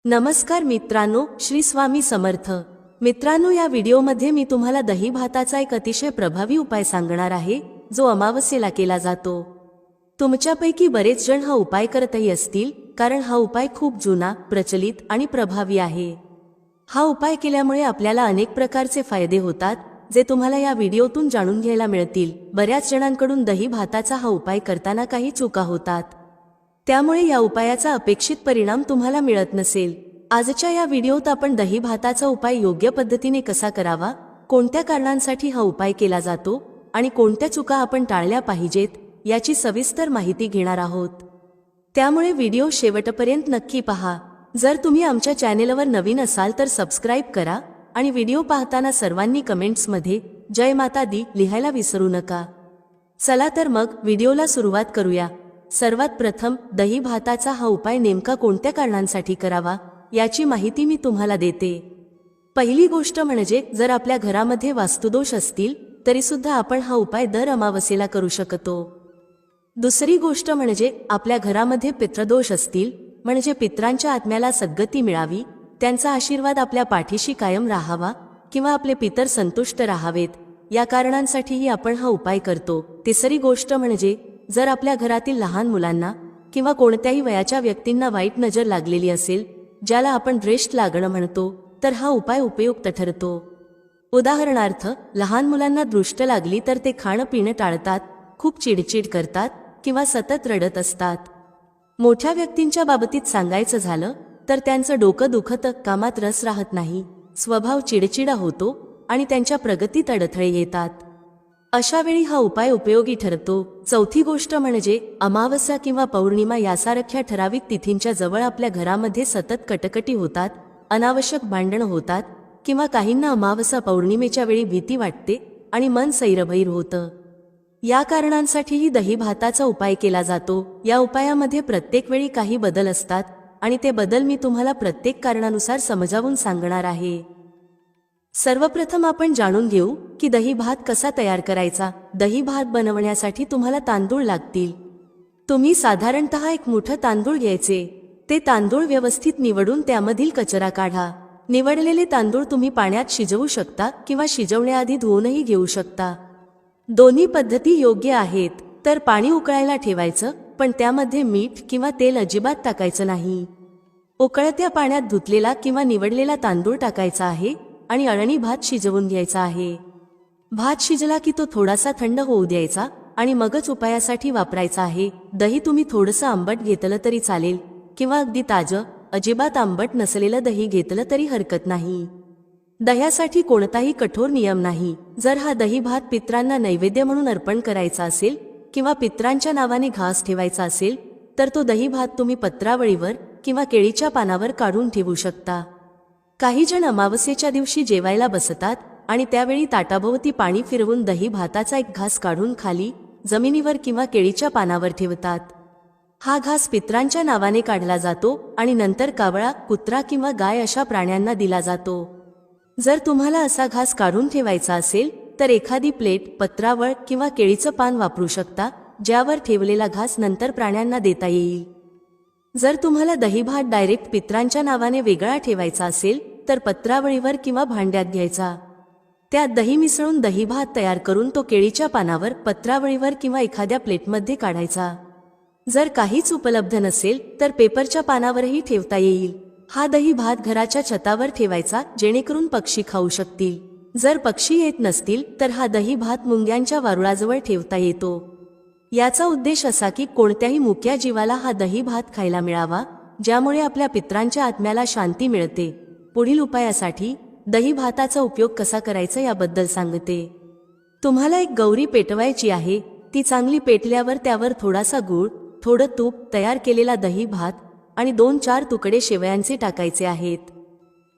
नमस्कार मित्रांनो, श्री स्वामी समर्थ। मित्रांनो, या व्हिडिओमध्ये मी तुम्हाला दही भाताचा एक अतिशय प्रभावी उपाय सांगणार आहे, जो अमावस्येला केला जातो। तुमच्यापैकी बरेच जण हा उपाय करतही असतील, कारण हा उपाय खूप जुना, प्रचलित आणि प्रभावी आहे। हा उपाय केल्यामुळे आपल्याला अनेक प्रकारचे फायदे होतात, जे तुम्हाला या व्हिडिओतून जाणून घ्यायला मिळतील। बऱ्याच जणांकडून दही भाताचा हा उपाय करताना काही चुका होतात, त्यामुळे या उपायाचा अपेक्षित परिणाम तुम्हाला मिळत नसेल। आजच्या या व्हिडिओत आपण दही भाताचा उपाय योग्य पद्धतीने कसा करावा, कोणत्या कारणांसाठी हा उपाय केला जातो आणि कोणत्या चुका आपण टाळल्या पाहिजेत, याची सविस्तर माहिती घेणार आहोत। त्यामुळे व्हिडिओ शेवटपर्यंत नक्की पहा। जर तुम्ही आमच्या चॅनेलवर नवीन असाल तर सबस्क्राइब करा आणि व्हिडिओ पाहताना सर्वांनी कमेंट्समध्ये जय माता दी लिहायला विसरू नका। चला तर मग व्हिडिओला सुरुवात करूया। सर्वात प्रथम, दही भाताचा हा उपाय नेमका कोणत्या कारणांसाठी करावा, याची माहिती मी तुम्हाला देते। पहिली गोष्ट म्हणजे, जर आपल्या घरामध्ये वास्तुदोष असतील तरी सुद्धा आपण हा उपाय दर अमावस्येला करू शकतो। दुसरी गोष्ट म्हणजे, आपल्या घरामध्ये पितृदोष असतील, म्हणजे पितरांच्या आत्म्याला सद्गती मिळावी, त्यांचा आशीर्वाद आपल्या पाठीशी कायम राहावा किंवा आपले पितर संतुष्ट राहावेत, या कारणांसाठीही आपण हा उपाय करतो। तिसरी गोष्ट म्हणजे, जर आपल्या घरातील लहान मुलांना किंवा कोणत्याही वयाच्या व्यक्तींना वाईट नजर लागलेली असेल, ज्याला आपण दृष्ट लागणं म्हणतो, तर हा उपाय उपयुक्त ठरतो। उदाहरणार्थ, लहान मुलांना दृष्ट लागली तर ते खाणं पिणं टाळतात, खूप चिडचिड करतात किंवा सतत रडत असतात। मोठ्या व्यक्तींच्या बाबतीत सांगायचं झालं तर त्यांचं डोकं दुखतं, कामात रस राहत नाही, स्वभाव चिडचिडा होतो आणि त्यांच्या प्रगतीत अडथळे येतात। अशा वेळी हा उपाय उपयोगी ठरतो। चौथी गोष्ट म्हणजे, अमावस्या किंवा पौर्णिमा यासारख्या ठराविक तिथींच्या जवळ आपल्या घरामध्ये सतत कटकटी होतात, अनावश्यक भांडणं होतात किंवा काहींना अमावस्या पौर्णिमेच्या वेळी भीती वाटते आणि मन सैरभैर होतं। या कारणांसाठीही दही भाताचा उपाय केला जातो। या उपायामध्ये प्रत्येक वेळी काही बदल असतात आणि ते बदल मी तुम्हाला प्रत्येक कारणानुसार समजावून सांगणार आहे। सर्वप्रथम आपण जाणून घेऊ की दही भात कसा तयार करायचा। दही भात बनवण्यासाठी तुम्हाला तांदूळ लागतील। तुम्ही साधारणतः एक मोठं तांदूळ घ्यायचे। ते तांदूळ व्यवस्थित निवडून त्यामधील कचरा काढा। निवडलेले तांदूळ तुम्ही पाण्यात शिजवू शकता किंवा शिजवण्याआधी धुवूनही घेऊ शकता। दोन्ही पद्धती योग्य आहेत। तर पाणी उकळायला ठेवायचं, पण त्यामध्ये मीठ किंवा तेल अजिबात टाकायचं नाही। उकळत्या पाण्यात धुतलेला किंवा निवडलेला तांदूळ टाकायचा आहे आणि अळणी भात शिजवून घ्यायचा आहे। भात शिजला की तो थोडासा थंड होऊ द्यायचा आणि मगच उपायासाठी वापरायचा आहे। दही तुम्ही थोडंसं आंबट घेतलं तरी चालेल किंवा अगदी ताजं, अजिबात आंबट नसलेलं दही घेतलं तरी हरकत नाही। दह्यासाठी कोणताही कठोर नियम नाही। जर हा दही भात पितरांना नैवेद्य म्हणून अर्पण करायचा असेल किंवा पितरांच्या नावाने घास ठेवायचा असेल, तर तो दही भात तुम्ही पत्रावळीवर किंवा केळीच्या पानावर काढून ठेवू शकता। काही जण अमावस्येच्या दिवशी जेवायला बसतात आणि त्यावेळी ताटाभोवती पाणी फिरवून दही भाताचा एक घास काढून खाली जमिनीवर किंवा केळीच्या पानावर ठेवतात। हा घास पितरांच्या नावाने काढला जातो आणि नंतर कावळा, कुत्रा किंवा गाय अशा प्राण्यांना दिला जातो। जर तुम्हाला असा घास काढून ठेवायचा असेल तर एखादी प्लेट, पत्रावळ किंवा केळीचं पान वापरू शकता, ज्यावर ठेवलेला घास नंतर प्राण्यांना देता येईल। जर तुम्हाला दही भात डायरेक्ट पितरांच्या नावाने वेगळा ठेवायचा असेल तर पत्रावळीवर किंवा भांड्यात घ्यायचा। त्यात दही मिसळून दही भात तयार करून तो केळीच्या पानावर, पत्रावळीवर किंवा एखाद्या प्लेटमध्ये काढायचा। जर काहीच उपलब्ध नसेल तर पेपरच्या पानावरही ठेवता येईल। हा दही भात घराच्या छतावर ठेवायचा, जेणेकरून पक्षी खाऊ शकतील। जर पक्षी येत नसतील तर हा दही भात मुंग्यांच्या वारुळाजवळ ठेवता येतो। याचा उद्देश असा की कोणत्याही मुक्या जीवाला हा दही भात खायला मिळावा, ज्यामुळे आपल्या पितरांच्या आत्म्याला शांती मिळते। पुढील उपायासाठी दही भाताचा उपयोग कसा करायचा याबद्दल सांगते। तुम्हाला एक गौरी पेटवायची आहे। ती चांगली पेटल्यावर त्यावर थोडासा गूळ, थोडं तूप, तयार केलेला दही भात आणि 2-4 तुकडे शेवयांचे टाकायचे आहेत।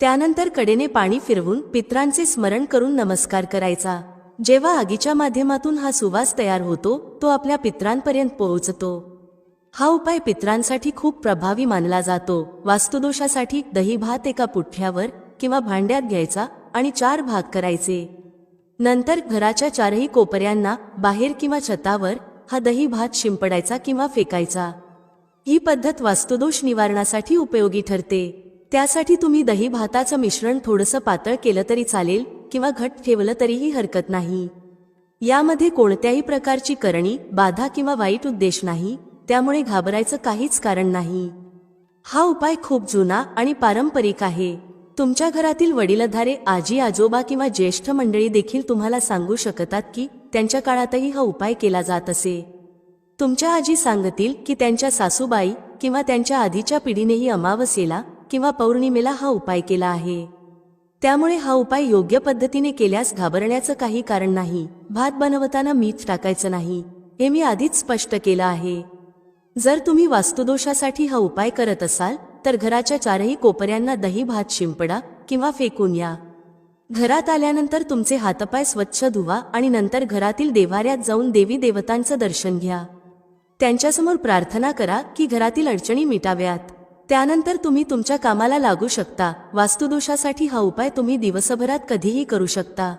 त्यानंतर कडेने पाणी फिरवून पितरांचे स्मरण करून नमस्कार करायचा। जेव्हा आगीच्या माध्यमातून हा सुवास तयार होतो, तो आपल्या पितरांपर्यंत पोहोचतो। हा उपाय पितरांसाठी खूप प्रभावी मानला जातो। वास्तुदोषासाठी दही भात एका पुठ्ठ्यावर किंवा भांड्यात घ्यायचा आणि 4 भाग करायचे। नंतर घराच्या 4ही कोपऱ्यांना, बाहेर किंवा छतावर हा दही भात शिंपडायचा किंवा फेकायचा। ही पद्धत वास्तुदोष निवारणासाठी उपयोगी ठरते। त्यासाठी तुम्ही दही भाताचं मिश्रण थोडंसं पातळ केलं तरी चालेल किंवा घट्ट ठेवलं तरीही हरकत नाही. यामध्ये कोणत्याही प्रकारची करणी, बाधा किंवा वाईट उद्देश नाही, त्यामुळे घाबरायचं काहीच कारण नाही. हा उपाय खूप जुना आणि पारंपरिक आहे. तुमच्या घरातील वडीलधारे आजी आजोबा किंवा ज्येष्ठ मंडळी देखील तुम्हाला सांगू शकतात की त्यांच्या काळातही हा उपाय केला जात असे. तुमच्या आजी सांगतील की त्यांच्या सासूबाई किंवा त्यांच्या आधीच्या पिढीनेही अमावस्येला किंवा पौर्णिमेला हा उपाय केला आहे. त्यामुळे हा उपाय योग्य पद्धतीने केल्यास घाबरण्याचं काही कारण नाही. भात बनवताना मीठ टाकायचं नाही, हे मी आधीच स्पष्ट केलं आहे. जर तुम्ही वास्तुदोषासाठी हा उपाय करत असाल तर घराच्या चारही कोपऱ्यांना दही भात शिंपडा किंवा फेकून या. घरात आल्यानंतर तुमचे हातपाय स्वच्छ धुवा आणि नंतर घरातील देव्हाऱ्यात जाऊन देवी देवतांचं दर्शन घ्या. त्यांच्यासमोर प्रार्थना करा की घरातील अडचणी मिटाव्यात. त्यानंतर तुम्ही तुमच्या कामाला लागू शकता. वास्तुदोषासाठी हा उपाय तुम्ही दिवसभरात कधीही करू शकता.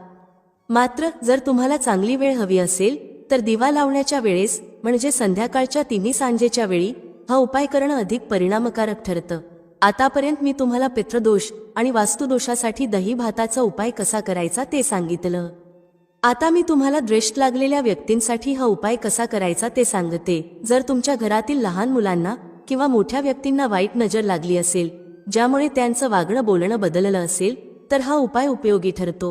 मात्र जर तुम्हाला चांगली वेळ हवी असेल तर दिवा लावण्याच्या वेळेस म्हणजे संध्याकाळच्या 3 सांजेच्या वेळी हा उपाय करणं अधिक परिणामकारक ठरतं. आतापर्यंत मी तुम्हाला पितृदोष आणि वास्तुदोषासाठी दही भाताचा उपाय कसा करायचा ते सांगितलं. आता मी तुम्हाला दृष्ट लागलेल्या व्यक्तींसाठी हा उपाय कसा करायचा ते सांगते. जर तुमच्या घरातील लहान मुलांना किंवा मोठ्या व्यक्तींना वाईट नजर लागली असेल, ज्यामुळे त्यांचं वागणं बोलणं बदललं असेल, तर हा उपाय उपयोगी ठरतो.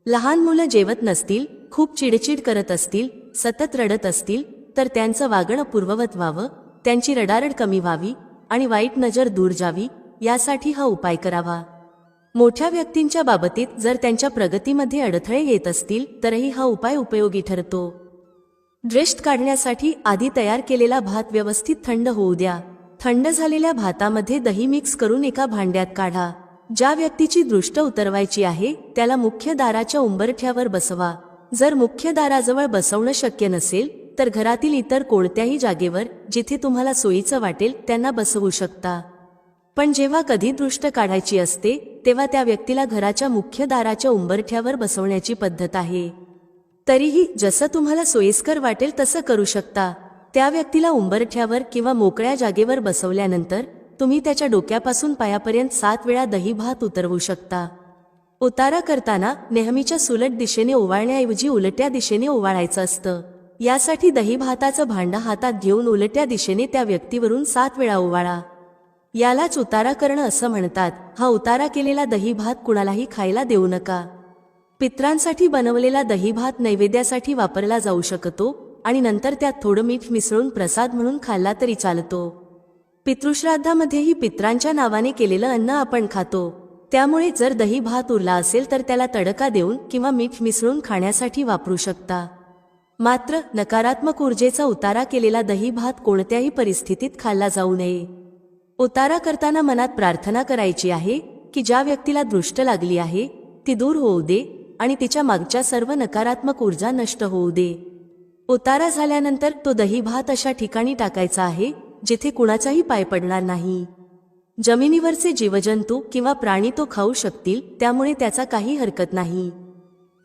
लहान मुलं जेवत नसतील, खूप चिडचिड करत असतील, सतत रडत असतील तर त्यांचं वागणं पूर्ववत व्हावं, त्यांची रडारड कमी व्हावी आणि वाईट नजर दूर जावी, यासाठी हा उपाय करावा. मोठ्या व्यक्तींच्या बाबतीत जर त्यांच्या प्रगतीमध्ये अडथळे येत असतील तरही हा उपाय उपयोगी ठरतो. दृष्ट काढण्यासाठी आधी तयार केलेला भात व्यवस्थित थंड होऊ द्या. थंड झालेल्या भातामध्ये दही मिक्स करून एका भांड्यात काढा. ज्या व्यक्तीची दृष्ट उतरवायची आहे त्याला मुख्य दाराच्या उंबरठ्यावर बसवा. जर मुख्य दाराजवळ बसवणं शक्य नसेल तर घरातील इतर कोणत्याही जागेवर जिथे तुम्हाला सोयीचं वाटेल त्यांना बसवू शकता. पण जेव्हा कधी दृष्ट काढायची असते तेव्हा त्या व्यक्तीला घराच्या मुख्य दाराच्या उंबरठ्यावर बसवण्याची पद्धत आहे. तरीही जसं तुम्हाला सोयीस्कर वाटेल तसं करू शकता. त्या व्यक्तीला उंबरठ्यावर किंवा मोकळ्या जागेवर बसवल्यानंतर तुम्ही त्याच्या डोक्यापासून पायापर्यंत 7 वेळा दही भात उतरवू शकता. उतारा करताना नेहमीच्या सुलट दिशेने ओवाळण्याऐवजी उलट्या दिशेने ओवाळायचं असतं. यासाठी दही भाताचं भांडं हातात घेऊन उलट्या दिशेने त्या व्यक्तीवरून 7 वेळा ओवाळा. यालाच उतारा करणं असं म्हणतात. हा उतारा केलेला दही भात कुणालाही खायला देऊ नका. पितरांसाठी बनवलेला दही भात नैवेद्यासाठी वापरला जाऊ शकतो आणि नंतर त्यात थोडं मीठ मिसळून प्रसाद म्हणून खाल्ला तरी चालतो. पितृश्राद्धामध्येही पितरांच्या नावाने केलेलं अन्न आपण खातो. त्यामुळे जर दही भात उरला असेल तर त्याला तडका देऊन किंवा मीठ मिसळून खाण्यासाठी वापरू शकता. मात्र नकारात्मक ऊर्जेचा उतारा केलेला दही भात कोणत्याही परिस्थितीत खाल्ला जाऊ नये. उतारा करताना मनात प्रार्थना करायची आहे की ज्या व्यक्तीला दृष्ट लागली आहे ती दूर होऊ दे आणि तिच्या मागच्या सर्व नकारात्मक ऊर्जा नष्ट होऊ दे. उतारा झाल्यानंतर तो दही भात अशा ठिकाणी टाकायचा आहे जिथे कुणाचाही पाय पडणार नाही. जमिनीवरचे जीवजंतू किंवा प्राणी तो खाऊ शकतील, त्यामुळे त्याचा काही हरकत नाही.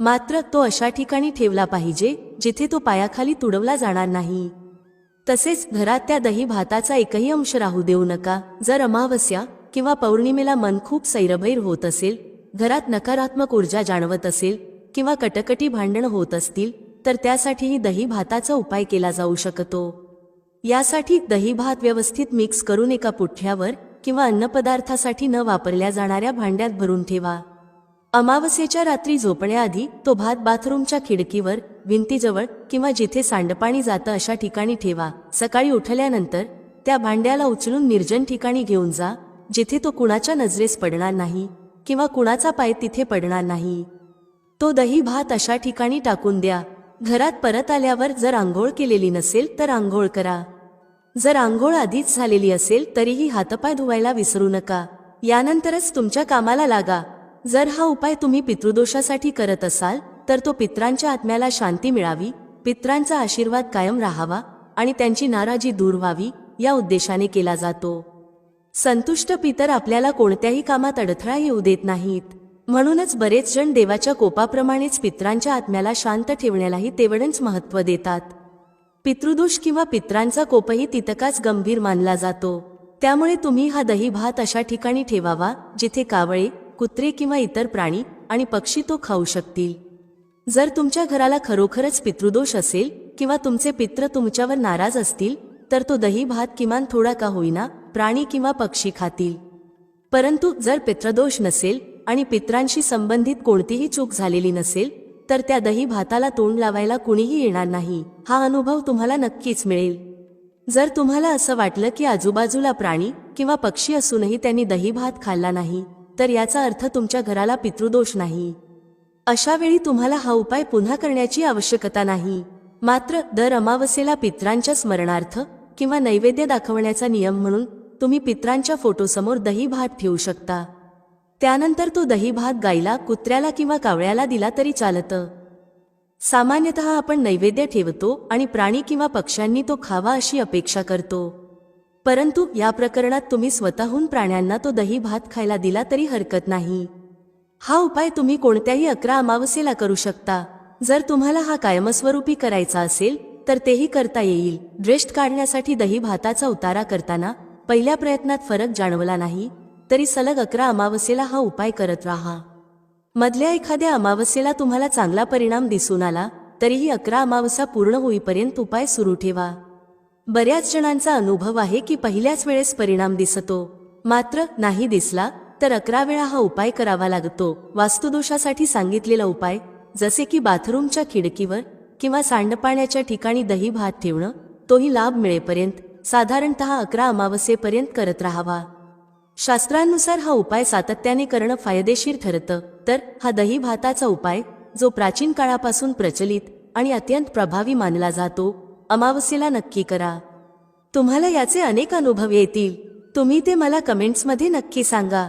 मात्र तो अशा ठिकाणी ठेवला पाहिजे जिथे तो पायाखाली तुडवला जाणार नाही. तसेच घरात त्या दही भाताचा एकही अंश राहू देऊ नका. जर अमावस्या किंवा पौर्णिमेला मन खूप सैरभैर होत असेल, घरात नकारात्मक ऊर्जा जाणवत असेल किंवा कटकटी भांडण होत असतील तर त्यासाठीही दही भाताचा उपाय केला जाऊ शकतो. यासाठी दही भात व्यवस्थित मिक्स करून एका पुठ्ठ्यावर किंवा अन्नपदार्थासाठी न वापरल्या जाणाऱ्या भांड्यात भरून ठेवा. अमावस्येच्या रात्री झोपण्याआधी तो भात बाथरूमच्या खिडकीवर, भिंतीजवळ किंवा जिथे सांडपाणी जातं अशा ठिकाणी ठेवा. सकाळी उठल्यानंतर त्या भांड्याला उचलून निर्जन ठिकाणी घेऊन जा, जिथे तो कुणाच्या नजरेस पडणार नाही किंवा कुणाचा पाय तिथे पडणार नाही. तो दही भात अशा ठिकाणी टाकून द्या. घरात परत आल्यावर जर आंघोळ केलेली नसेल तर आंघोळ करा. जर आंघोळ आधीच झालेली असेल तरीही हातपाय धुवायला विसरू नका. यानंतरच तुमच्या कामाला लागा. जर हा उपाय तुम्ही पितृदोषासाठी करत असाल तर तो पितरांच्या आत्म्याला शांती मिळावी, पितरांचा आशीर्वाद कायम राहावा आणि त्यांची नाराजी दूर व्हावी या उद्देशाने केला जातो. संतुष्ट पितर आपल्याला कोणत्याही कामात अडथळा येऊ देत नाहीत. म्हणूनच बरेच जण देवाच्या कोपाप्रमाणेच पितरांच्या आत्म्याला शांत ठेवण्यालाही तेवढेच महत्त्व देतात. पितृदोष किंवा पितरांचा कोपही तितकाच गंभीर मानला जातो. त्यामुळे तुम्ही हा दही भात अशा ठिकाणी ठेवावा जिथे कावळे, कुत्रे किंवा इतर प्राणी आणि पक्षी तो खाऊ शकतील. जर तुमच्या घराला खरोखरच पितृदोष असेल किंवा तुमचे पित्र तुमच्यावर नाराज असतील तर तो दही भात किमान थोडा का होईना प्राणी किंवा पक्षी खातील. परंतु जर पितृदोष नसेल आणि पित्रांशी संबंधित कोणतीही चूक झालेली नसेल तर त्या दही भाताला तोंड लावायला कुणीही येणार नाही. हा अनुभव तुम्हाला नक्कीच मिळेल. जर तुम्हाला असं वाटलं की आजूबाजूला प्राणी किंवा पक्षी असूनही त्यांनी दही भात खाल्ला नाही तर याचा अर्थ तुमच्या घराला पितृदोष नाही. अशा वेळी तुम्हाला हा उपाय पुन्हा करण्याची आवश्यकता नाही. मात्र दर अमावस्येला पित्रांच्या स्मरणार्थ किंवा नैवेद्य दाखवण्याचा नियम म्हणून तुम्ही पित्रांच्या फोटोसमोर दही भात ठेवू शकता. त्यानंतर तो दही भात गाईला, कुत्र्याला किंवा कावळ्याला दिला तरी चालतं. सामान्यतः आपण नैवेद्य ठेवतो आणि प्राणी किंवा पक्ष्यांनी तो खावा अशी अपेक्षा करतो. परंतु या प्रकरणात तुम्ही स्वतःहून प्राण्यांना तो दही भात खायला दिला तरी हरकत नाही. हा उपाय तुम्ही कोणत्याही 11 अमावस्येला करू शकता. जर तुम्हाला हा कायमस्वरूपी करायचा असेल तर तेही करता येईल. दृष्ट काढण्यासाठी दही भाताचा उतारा करताना पहिल्या प्रयत्नात फरक जाणवला नाही तरी सलग 11 अमावस्येला हा उपाय करत राहा. मधल्या एखाद्या अमावस्येला तुम्हाला चांगला परिणाम दिसून आला तरीही 11 अमावस्या पूर्ण होईपर्यंत उपाय सुरू ठेवा. बऱ्याच जणांचा अनुभव आहे की पहिल्याच वेळेस परिणाम दिसतो, मात्र नाही दिसला तर 11 वेळा हा उपाय करावा लागतो. वास्तुदोषासाठी सांगितलेला उपाय जसे की बाथरूमच्या खिडकीवर किंवा सांडपाण्याच्या ठिकाणी दही भात ठेवणं, तोही लाभ मिळेपर्यंत साधारणतः 11 अमावस्येपर्यंत करत राहावा. शास्त्रानुसार हा उपाय सातत्याने करणं फायदेशीर ठरतं. तर हा दही भाताचा उपाय जो प्राचीन काळापासून प्रचलित आणि अत्यंत प्रभावी मानला जातो, अमावस्येला नक्की करा. तुम्हाला याचे अनेक अनुभव येतील. तुम्ही ते मला कमेंट्समध्ये नक्की सांगा.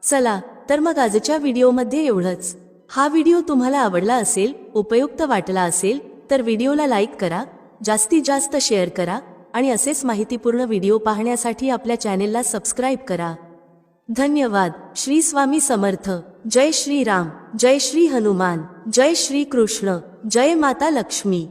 चला तर मग आजच्या व्हिडिओमध्ये एवढंच. हा व्हिडिओ तुम्हाला आवडला असेल, उपयुक्त वाटला असेल तर व्हिडिओला लाईक करा, जास्तीत जास्त शेअर करा आणि असेच माहितीपूर्ण व्हिडिओ पाहण्यासाठी आपल्या चॅनेलला सबस्क्राईब करा. धन्यवाद. श्री स्वामी समर्थ. जय श्री राम, जय श्री हनुमान, जय श्री कृष्ण, जय माता लक्ष्मी.